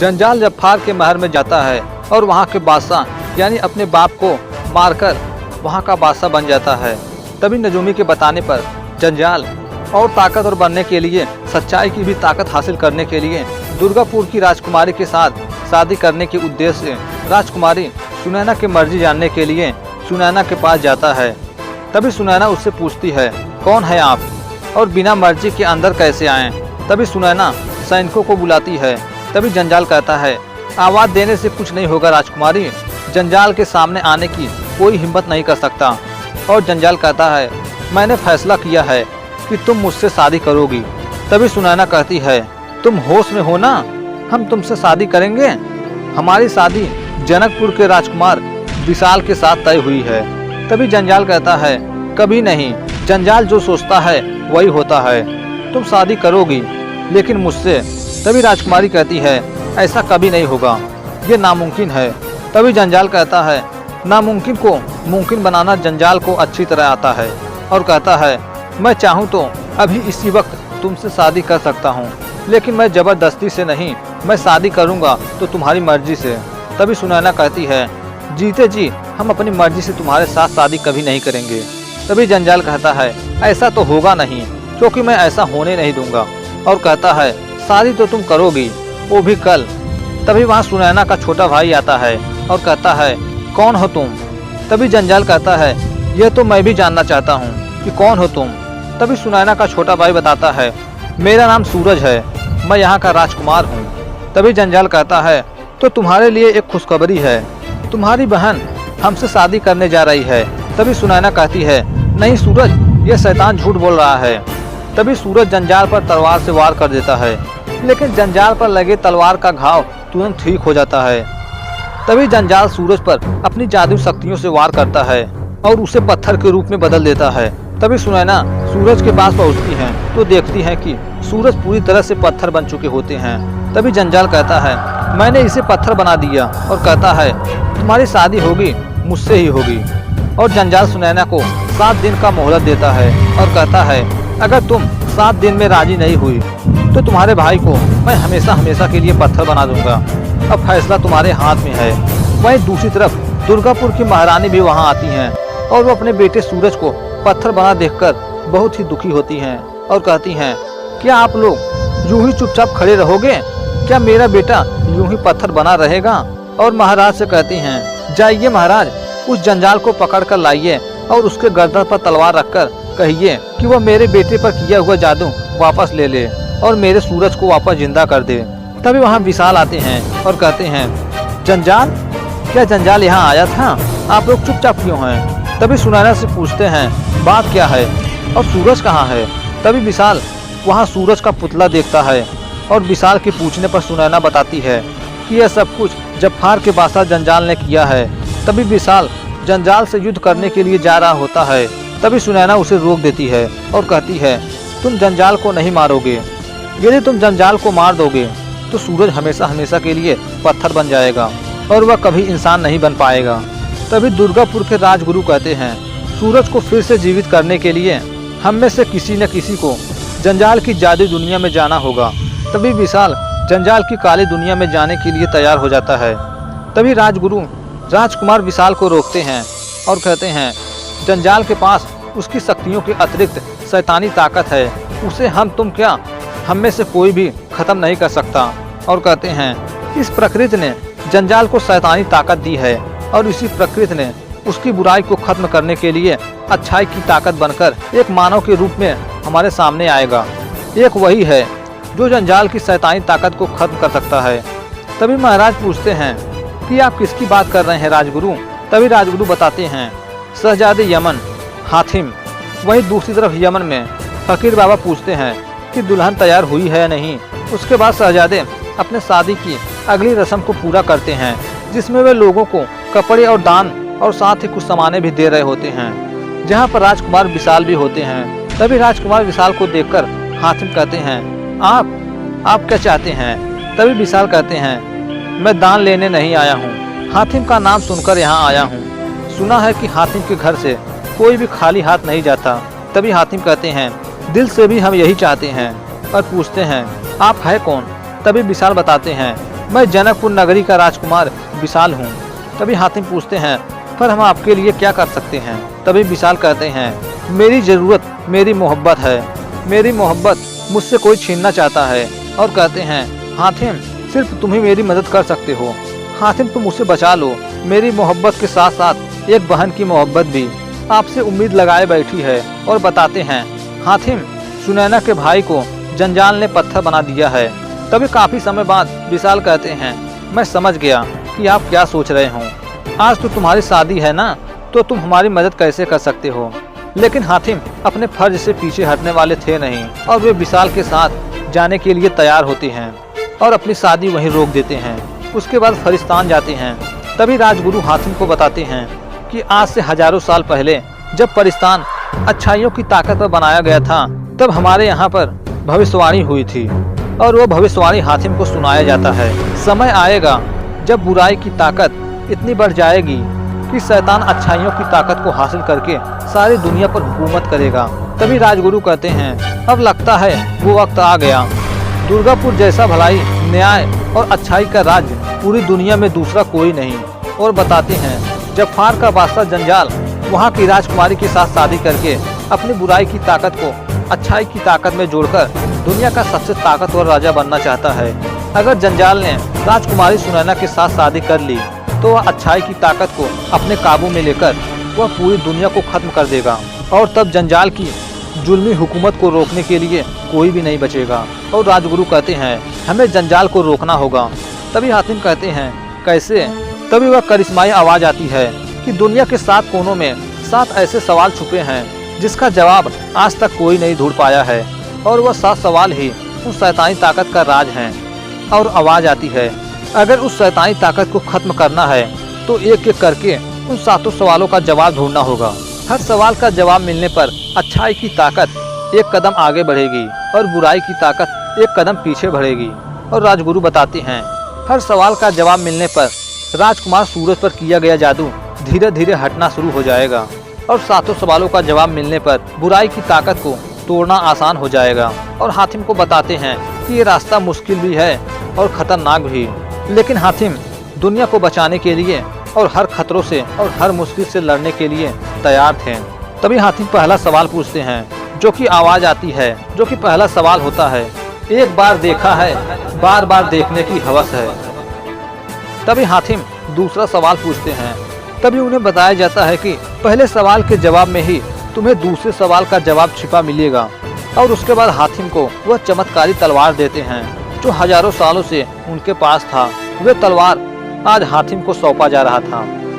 जंजाल जफार के महल में जाता है और वहाँ के बादशाह यानी अपने बाप को मारकर वहाँ का बादशाह बन जाता है। तभी नजूमी के बताने पर जंजाल और ताकतवर बनने के लिए, सच्चाई की भी ताकत हासिल करने के लिए दुर्गापुर की राजकुमारी के साथ शादी करने के उद्देश्य से राजकुमारी सुनैना की मर्जी जानने के लिए सुनैना के पास जाता है। तभी सुनैना उससे पूछती है, कौन है आप और बिना मर्जी के अंदर कैसे आए। तभी सुनैना सैनिकों को बुलाती है। तभी जंजाल कहता है, आवाज़ देने से कुछ नहीं होगा राजकुमारी, जंजाल के सामने आने की कोई हिम्मत नहीं कर सकता। और जंजाल कहता है, मैंने फैसला किया है कि तुम मुझसे शादी करोगी। तभी सुनैना कहती है, तुम होश में हो ना, हम तुमसे शादी करेंगे। हमारी शादी जनकपुर के राजकुमार विशाल के साथ तय हुई है। तभी जंजाल कहता है, कभी नहीं, जंजाल जो सोचता है वही होता है, तुम शादी करोगी लेकिन मुझसे। तभी राजकुमारी कहती है, ऐसा कभी नहीं होगा, ये नामुमकिन है। तभी जंजाल कहता है, नामुमकिन को मुमकिन बनाना जंजाल को अच्छी तरह आता है और कहता है, मैं चाहूँ तो अभी इसी वक्त तुमसे शादी कर सकता हूँ, लेकिन मैं ज़बरदस्ती से नहीं, मैं शादी करूँगा तो तुम्हारी मर्जी से। तभी सुनैना कहती है, जीते जी हम अपनी मर्जी से तुम्हारे साथ शादी कभी नहीं करेंगे। तभी जंजाल कहता है, ऐसा तो होगा नहीं, क्योंकि मैं ऐसा होने नहीं दूंगा। और कहता है, शादी तो तुम करोगी, वो भी कल। तभी वहाँ सुनैना का छोटा भाई आता है और कहता है, कौन हो तुम। तभी जंजाल कहता है, यह तो मैं भी जानना चाहता हूँ कि कौन हो तुम। तभी सुनैना का छोटा भाई बताता है, मेरा नाम सूरज है, मैं यहाँ का राजकुमार हूँ। तभी जंजाल कहता है, तो तुम्हारे लिए एक खुशखबरी है, तुम्हारी बहन हमसे शादी करने जा रही है। तभी सुनैना कहती है, नहीं सूरज, ये शैतान झूठ बोल रहा है। तभी सूरज जंजाल पर तलवार से वार कर देता है, लेकिन जंजाल पर लगे तलवार का घाव तुरंत ठीक हो जाता है। तभी जंजाल सूरज पर अपनी जादू शक्तियों से वार करता है और उसे पत्थर के रूप में बदल देता है। तभी सुनैना सूरज के पास पहुंचती है तो देखती है कि सूरज पूरी तरह से पत्थर बन चुके होते हैं। तभी जंजाल कहता है, मैंने इसे पत्थर बना दिया, और कहता है, तुम्हारी शादी होगी मुझसे ही होगी। और जंजाल सुनैना को 7 दिन का मोहलत देता है और कहता है, अगर तुम 7 दिन में राजी नहीं हुई तो तुम्हारे भाई को मैं हमेशा हमेशा के लिए पत्थर बना दूंगा। अब फैसला तुम्हारे हाथ में है। वहीं दूसरी तरफ दुर्गापुर की महारानी भी वहां आती हैं और वो अपने बेटे सूरज को पत्थर बना देखकर बहुत ही दुखी होती हैं और कहती हैं, क्या आप लोग यूं ही चुपचाप खड़े रहोगे? क्या मेरा बेटा यूं ही पत्थर बना रहेगा? और महाराज से कहती हैं, जाइए महाराज, उस जंजाल को पकड़ कर लाइए और उसके गर्दन पर तलवार रखकर कहिए कि वह मेरे बेटे पर किया हुआ जादू वापस ले ले और मेरे सूरज को वापस जिंदा कर दे। तभी वहाँ विशाल आते हैं और कहते हैं, जंजाल, क्या जंजाल यहाँ आया था? आप लोग चुपचाप क्यों हैं? तभी सुनैना से पूछते हैं, बात क्या है और सूरज कहाँ है? तभी विशाल वहाँ सूरज का पुतला देखता है और विशाल के पूछने पर सुनैना बताती है कि यह सब कुछ जफार के बादशाह जंजाल ने किया है। तभी विशाल जंजाल से युद्ध करने के लिए जा रहा होता है। तभी सुनैना उसे रोक देती है और कहती है, तुम जंजाल को नहीं मारोगे, यदि तुम जंजाल को मार दोगे तो सूरज हमेशा हमेशा के लिए पत्थर बन जाएगा और वह कभी इंसान नहीं बन पाएगा। तभी दुर्गापुर के राजगुरु कहते हैं, सूरज को फिर से जीवित करने के लिए हम में से किसी न किसी को जंजाल की जादू दुनिया में जाना होगा। तभी विशाल जंजाल की काली दुनिया में जाने के लिए तैयार हो जाता है। तभी राजगुरु राजकुमार विशाल को रोकते हैं और कहते हैं, जंजाल के पास उसकी शक्तियों के अतिरिक्त शैतानी ताकत है, उसे हम तुम क्या, हम में से कोई भी खत्म नहीं कर सकता। और कहते हैं, इस प्रकृति ने जंजाल को शैतानी ताकत दी है और इसी प्रकृति ने उसकी बुराई को खत्म करने के लिए अच्छाई की ताकत बनकर एक मानव के रूप में हमारे सामने आएगा। एक वही है जो जंजाल की शैतानी ताकत को खत्म कर सकता है। तभी महाराज पूछते हैं कि आप किसकी बात कर रहे हैं राजगुरु? तभी राजगुरु बताते हैं, शहजादे यमन हातिम। वहीं दूसरी तरफ यमन में फकीर बाबा पूछते हैं कि दुल्हन तैयार हुई है या नहीं। उसके बाद शहजादे अपने शादी की अगली रस्म को पूरा करते हैं, जिसमें वे लोगों को कपड़े और दान और साथ ही कुछ सामानें भी दे रहे होते हैं, जहां पर राजकुमार विशाल भी होते हैं। तभी राजकुमार विशाल को देखकर हातिम कहते हैं, आप क्या चाहते हैं? तभी विशाल कहते हैं, मैं दान लेने नहीं आया हूँ, हातिम का नाम सुनकर यहाँ आया हूँ। सुना है कि हातिम के घर से कोई भी खाली हाथ नहीं जाता। तभी हातिम कहते हैं, दिल से भी हम यही चाहते हैं। और पूछते हैं, आप है कौन? तभी विशाल बताते हैं, मैं जनकपुर नगरी का राजकुमार विशाल हूँ। तभी हातिम पूछते हैं, पर हम आपके लिए क्या कर सकते हैं? तभी विशाल कहते हैं, मेरी ज़रूरत मेरी मोहब्बत है। मेरी मोहब्बत मुझसे कोई छीनना चाहता है। और कहते हैं, हातिम सिर्फ तुम ही मेरी मदद कर सकते हो। हातिम तुम मुझसे बचा लो। मेरी मोहब्बत के साथ साथ एक बहन की मोहब्बत भी आपसे उम्मीद लगाए बैठी है। और बताते हैं, हातिम सुनैना के भाई को जंजाल ने पत्थर बना दिया है। तभी काफ़ी समय बाद विशाल कहते हैं, मैं समझ गया कि आप क्या सोच रहे हो। आज तो तुम्हारी शादी है ना, तो तुम हमारी मदद कैसे कर सकते हो। लेकिन हातिम अपने फर्ज से पीछे हटने वाले थे नहीं और वे विशाल के साथ जाने के लिए तैयार होते हैं और अपनी शादी वहीं रोक देते हैं। उसके बाद फरिस्तान जाते हैं। तभी राजगुरु हातिम को बताते हैं कि आज से हजारों साल पहले जब फरिस्तान अच्छाइयों की ताकत पर बनाया गया था, तब हमारे यहाँ पर भविष्यवाणी हुई थी और वो भविष्यवाणी हातिम को सुनाया जाता है। समय आएगा जब बुराई की ताकत इतनी बढ़ जाएगी कि शैतान अच्छाइयों की ताकत को हासिल करके सारी दुनिया पर हुकूमत करेगा। तभी राजगुरु कहते हैं, अब लगता है वो वक्त आ गया। दुर्गापुर जैसा भलाई, न्याय और अच्छाई का राज्य पूरी दुनिया में दूसरा कोई नहीं। और बताते हैं, जब फार का बादशाह जंजाल वहाँ की राजकुमारी के साथ शादी करके अपनी बुराई की ताकत को अच्छाई की ताकत में जोड़कर दुनिया का सबसे ताकतवर राजा बनना चाहता है। अगर जंजाल ने राजकुमारी सुनैना के साथ शादी कर ली तो वह अच्छाई की ताकत को अपने काबू में लेकर वह पूरी दुनिया को खत्म कर देगा और तब जंजाल की जुल्मी हुकूमत को रोकने के लिए कोई भी नहीं बचेगा। और राजगुरु कहते हैं, हमें जंजाल को रोकना होगा। तभी हातिम कहते हैं, कैसे? तभी वह करिश्माई आवाज़ आती है कि दुनिया के 7 कोनों में 7 ऐसे सवाल छुपे हैं जिसका जवाब आज तक कोई नहीं ढूंढ पाया है। और वह 7 सवाल ही उस शैतानी ताकत का राज हैं। और आवाज़ आती है, अगर उस शैतानी ताकत को खत्म करना है तो एक एक करके उन 7 सवालों का जवाब ढूंढना होगा। हर सवाल का जवाब मिलने पर अच्छाई की ताकत एक कदम आगे बढ़ेगी और बुराई की ताकत एक कदम पीछे बढ़ेगी। और राजगुरु बताते हैं, हर सवाल का जवाब मिलने पर राजकुमार सूरज पर किया गया जादू धीरे धीरे हटना शुरू हो जाएगा और 7 सवालों का जवाब मिलने पर बुराई की ताकत को तोड़ना आसान हो जाएगा। और हातिम को बताते हैं कि ये रास्ता मुश्किल भी है और खतरनाक भी, लेकिन हातिम दुनिया को बचाने के लिए और हर खतरों से और हर मुश्किल से लड़ने के लिए तैयार थे। तभी हातिम पहला सवाल पूछते हैं, जो कि आवाज़ आती है, जो कि पहला सवाल होता है, एक बार देखा है, बार बार देखने की हवस है। तभी हातिम दूसरा सवाल पूछते हैं। तभी उन्हें बताया जाता है कि पहले सवाल के जवाब में ही तुम्हें दूसरे सवाल का जवाब छिपा मिलेगा। और उसके बाद हातिम को वह चमत्कारी तलवार देते हैं जो हजारों सालों से उनके पास था। वह तलवार आज हातिम को सौंपा जा रहा था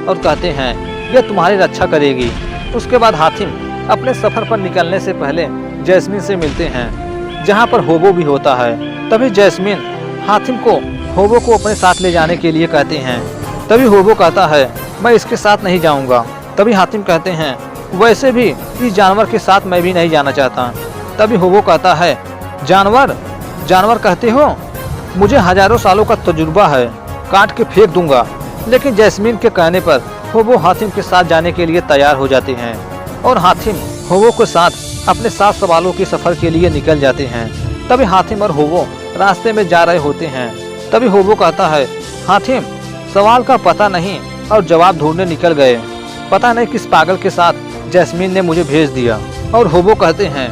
और कहते हैं, यह तुम्हारी रक्षा करेगी। उसके बाद हातिम अपने सफर पर निकलने से पहले जैस्मीन से मिलते हैं, जहाँ पर होबो भी होता है। तभी जैस्मीन हातिम को होबो को अपने साथ ले जाने के लिए कहते हैं। तभी होबो कहता है, मैं इसके साथ नहीं जाऊंगा। तभी हातिम कहते हैं, वैसे भी इस जानवर के साथ मैं भी नहीं जाना चाहता। तभी होबो कहता है, जानवर जानवर कहते हो? मुझे हजारों सालों का तजुर्बा है, काट के फेंक दूंगा। लेकिन जैस्मीन के कहने पर होबो हातिम के साथ जाने के लिए तैयार हो जाते हैं और हातिम होबो के साथ अपने 7 सवालों के सफर के लिए निकल जाते हैं। तभी हातिम और होबो रास्ते में जा रहे होते हैं। तभी होबो कहता है, हातिम सवाल का पता नहीं और जवाब ढूंढने निकल गए। पता नहीं किस पागल के साथ जैस्मीन ने मुझे भेज दिया। और होबो कहते हैं,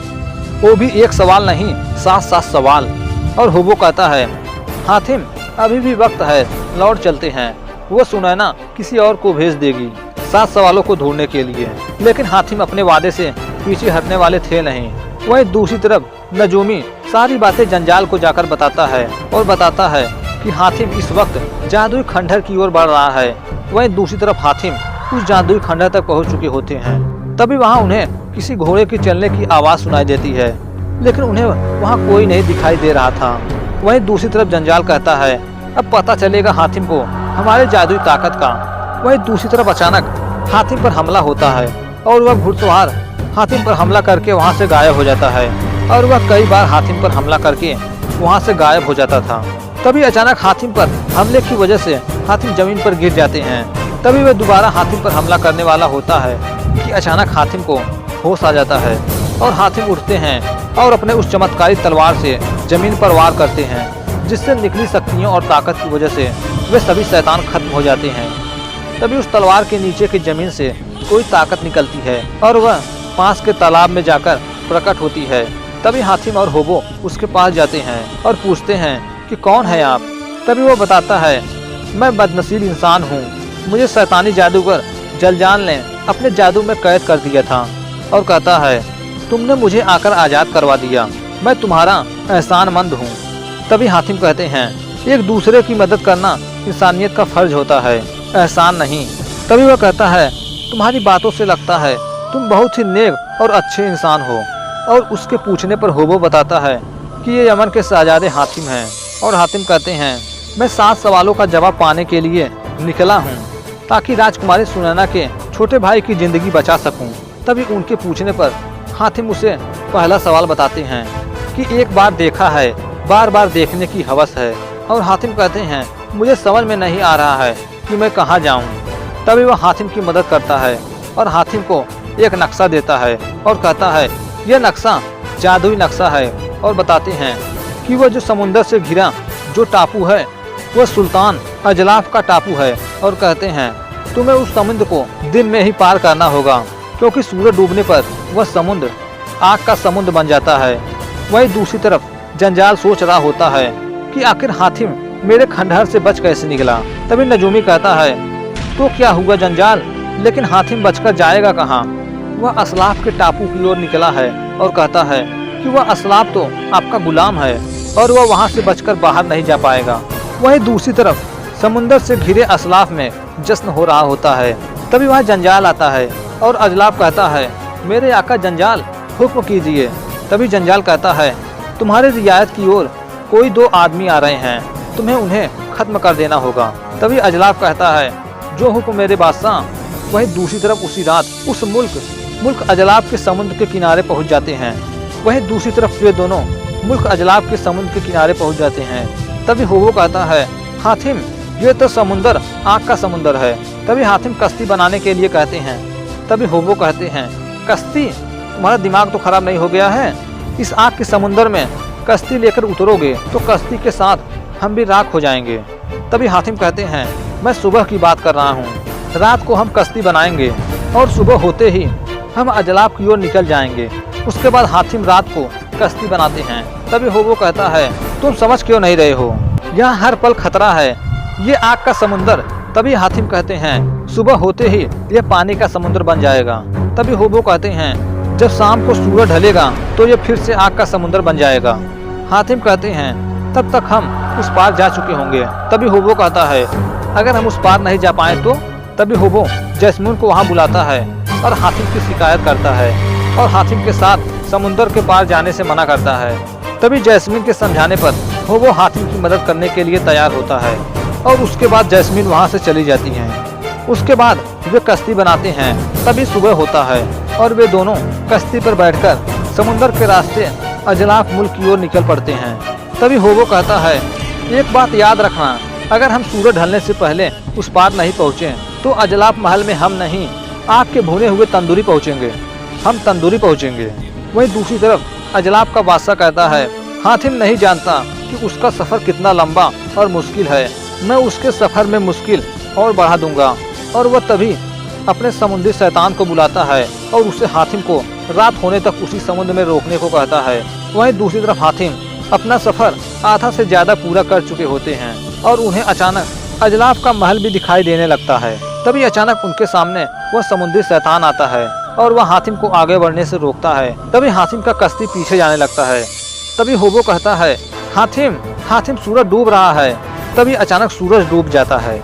वो भी एक सवाल नहीं, 7 सवाल। और होबो कहता है, हातिम अभी भी वक्त है, लौट चलते हैं। वो सुनैना किसी और को भेज देगी 7 सवालों को ढूंढने के लिए। लेकिन हातिम अपने वादे से पीछे हटने वाले थे नहीं। वहीं दूसरी तरफ नजूमी सारी बातें जंजाल को जाकर बताता है और बताता है कि हातिम इस वक्त जादुई खंडहर की ओर बढ़ रहा है। वहीं दूसरी तरफ हातिम उस जादुई खंडहर तक पहुंच चुके होते हैं। तभी वहां उन्हें किसी घोड़े के चलने की आवाज़ सुनाई देती है, लेकिन उन्हें वहां कोई नहीं दिखाई दे रहा था। वहीं दूसरी तरफ जंजाल कहता है, अब पता चलेगा हातिम को हमारे जादुई ताकत का। वहीं दूसरी तरफ अचानक हातिम पर हमला होता है और वह घुड़सवार हातिम पर हमला करके वहां से गायब हो जाता है। और वह कई बार हातिम पर हमला करके वहां से गायब हो जाता था। तभी अचानक हातिम पर हमले की वजह से हातिम जमीन पर गिर जाते हैं। तभी वह दोबारा हातिम पर हमला करने वाला होता है कि अचानक हातिम को होश आ जाता है और हातिम उठते हैं और अपने उस चमत्कारी तलवार से जमीन पर वार करते हैं, जिससे निकली शक्तियों और ताकत की वजह से वे सभी शैतान खत्म हो जाते हैं। तभी उस तलवार के नीचे की जमीन से कोई ताकत निकलती है और वह पास के तालाब में जाकर प्रकट होती है। तभी हातिम और होबो उसके पास जाते हैं और पूछते हैं कि कौन है आप। तभी वो बताता है, मैं बदनसीब इंसान हूँ, मुझे शैतानी जादूगर जलजाल ने अपने जादू में कैद कर दिया था। और कहता है, तुमने मुझे आकर आज़ाद करवा दिया, मैं तुम्हारा एहसानमंद हूँ। तभी हातिम कहते हैं, एक दूसरे की मदद करना इंसानियत का फर्ज होता है, एहसान नहीं। तभी वह कहता है, तुम्हारी बातों से लगता है तुम बहुत ही नेक और अच्छे इंसान हो। और उसके पूछने पर होबो बताता है कि ये यमन के शहजादे हातिम हैं। और हातिम कहते हैं, मैं 7 सवालों का जवाब पाने के लिए निकला हूँ ताकि राजकुमारी सुनैना के छोटे भाई की जिंदगी बचा सकूं। तभी उनके पूछने पर हातिम उसे पहला सवाल बताते हैं कि एक बार देखा है, बार बार देखने की हवस है। और हातिम कहते हैं, मुझे समझ में नहीं आ रहा है कि मैं कहाँ जाऊँ। तभी वह हातिम की मदद करता है और हातिम को एक नक्शा देता है और कहता है, यह नक्शा जादुई नक्शा है। और बताते हैं कि वह जो समुंदर से घिरा जो टापू है वह सुल्तान अजलाफ का टापू है। और कहते हैं, तुम्हें उस समुद्र को दिन में ही पार करना होगा, क्योंकि सूरज डूबने पर वह समुद्र आग का समुद्र बन जाता है। वही दूसरी तरफ जंजाल सोच रहा होता है कि आखिर हातिम मेरे खंडहर से बच कैसे निकला। तभी नजूमी कहता है, तो क्या हुआ जंजाल, लेकिन हातिम बचकर जाएगा कहाँ। वह असलाफ के टापू की ओर निकला है और कहता है कि वह असलाफ तो आपका गुलाम है और वह वहाँ से बचकर बाहर नहीं जा पाएगा। वहीं दूसरी तरफ समुंदर से घिरे असलाफ में जश्न हो रहा होता है। तभी वहाँ जंजाल आता है और अजलाफ कहता है, मेरे आका जंजाल, हुक्म कीजिए। तभी जंजाल कहता है, तुम्हारे रियायत की ओर कोई 2 आदमी आ रहे हैं, तुम्हें उन्हें खत्म कर देना होगा। तभी अजलाफ कहता है, जो हुक्म मेरे बादशाह। वहीं दूसरी तरफ उसी रात उस मुल्क अजलाफ के समुद्र के किनारे पहुंच जाते हैं। वहीं दूसरी तरफ वे दोनों मुल्क अजलाफ के समुद्र के किनारे पहुंच जाते हैं। तभी होबो कहता है, हातिम, ये तो समुंदर आग का समुंदर है। तभी हातिम कश्ती बनाने के लिए कहते हैं। तभी होबो कहते हैं, कश्ती, तुम्हारा दिमाग तो खराब नहीं हो गया है। इस आग के समुंदर में कश्ती लेकर उतरोगे तो कश्ती के साथ हम भी राख हो जाएंगे। तभी हातिम कहते हैं, मैं सुबह की बात कर रहा हूँ, रात को हम कश्ती बनाएंगे और सुबह होते ही हम अजलाफ की ओर निकल जाएंगे। उसके बाद हातिम रात को कश्ती बनाते हैं। तभी होबो कहता है, तुम समझ क्यों नहीं रहे हो, यहाँ हर पल खतरा है, ये आग का समुंदर। तभी हातिम कहते हैं, सुबह होते ही ये पानी का समुंदर बन जाएगा। तभी होबो कहते हैं, जब शाम को सूरज ढलेगा तो ये फिर से आग का समुंदर बन जाएगा। हातिम कहते हैं, तब तक हम उस पार जा चुके होंगे। तभी होबो कहता है, अगर हम उस पार नहीं जा पाए तो। तभी होबो जैस्मीन को वहाँ बुलाता है और हातिम की शिकायत करता है और हातिम के साथ समुंदर के पार जाने से मना करता है। तभी जैस्मीन के समझाने पर होबो हातिम की मदद करने के लिए तैयार होता है और उसके बाद जैस्मीन वहाँ से चली जाती हैं। उसके बाद वे कश्ती बनाते हैं। तभी सुबह होता है और वे दोनों कश्ती पर बैठकर समुंदर के रास्ते अजलाफ मुल्क की ओर निकल पड़ते हैं। तभी होबो कहता है, एक बात याद रखना, अगर हम सूरज ढलने से पहले उस पार नहीं पहुँचे तो अजलाफ महल में हम नहीं, आग के भुने हुए तंदूरी पहुँचेंगे, हम तंदूरी पहुँचेंगे। वहीं दूसरी तरफ अजलाफ का बादशाह कहता है, हातिम नहीं जानता कि उसका सफ़र कितना लंबा और मुश्किल है, मैं उसके सफ़र में मुश्किल और बढ़ा दूंगा। और वह तभी अपने समुद्री शैतान को बुलाता है और उसे हातिम को रात होने तक उसी समुद्र में रोकने को कहता है। वहीं दूसरी तरफ हातिम अपना सफ़र आधा से ज़्यादा पूरा कर चुके होते हैं और उन्हें अचानक अजलाफ का महल भी दिखाई देने लगता है। तभी अचानक उनके सामने वह समुद्री शैतान आता है और वह हातिम को आगे बढ़ने से रोकता है। तभी हातिम का कश्ती पीछे जाने लगता है। तभी होबो कहता है, हातिम, हातिम, सूरज डूब रहा है। तभी अचानक सूरज डूब जाता है।